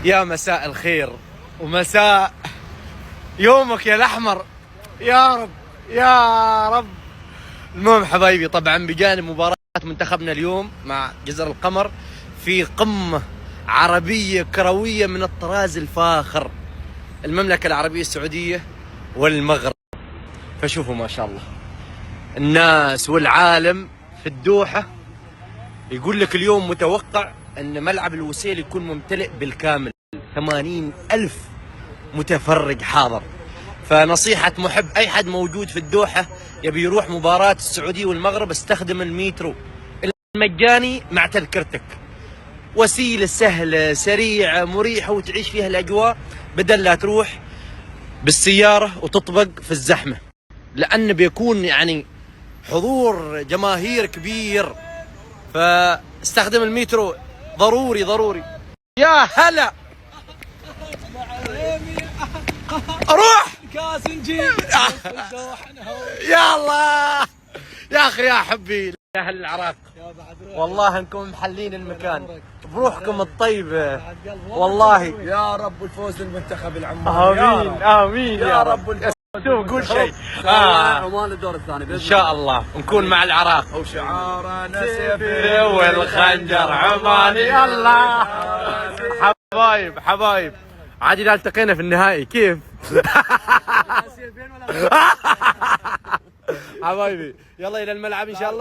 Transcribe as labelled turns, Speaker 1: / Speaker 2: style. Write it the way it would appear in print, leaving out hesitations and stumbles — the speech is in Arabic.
Speaker 1: يا مساء الخير ومساء يومك يا الأحمر. يا رب يا رب. المهم حبايبي، طبعا بجانب مباراة منتخبنا اليوم مع جزر القمر في قمة عربية كروية من الطراز الفاخر، المملكة العربية السعودية والمغرب. فشوفوا ما شاء الله الناس والعالم في الدوحة. يقول لك اليوم متوقع أن ملعب الوسيل يكون ممتلئ بالكامل، 80,000 متفرج حاضر. فنصيحة محب أي حد موجود في الدوحة يبي يروح مباراة السعودية والمغرب، استخدم الميترو المجاني مع تذكرتك، وسيلة سهلة سريعة مريحة وتعيش فيها الأجواء بدل لا تروح بالسيارة وتطبق في الزحمة، لأن بيكون يعني حضور جماهير كبير. فاستخدم الميترو ضروري ضروري. يا هلا اروح
Speaker 2: كاس نجيب
Speaker 1: يا الله يا اخي يا حبي يا اهل العراق، والله انكم محلين المكان بروحكم الطيبه والله.
Speaker 2: يا رب الفوز للمنتخب العماني.
Speaker 1: امين امين
Speaker 2: يا رب.
Speaker 1: شوف قول شيء.
Speaker 2: عمان الدور الثاني
Speaker 1: ان شاء الله نكون مع العراق.
Speaker 2: وشعارنا
Speaker 1: سيفي والخنجر عماني. الله حبايب حبايب، عاد اذا التقينا في النهائي كيف؟ حبايبي يلا الى الملعب ان شاء الله.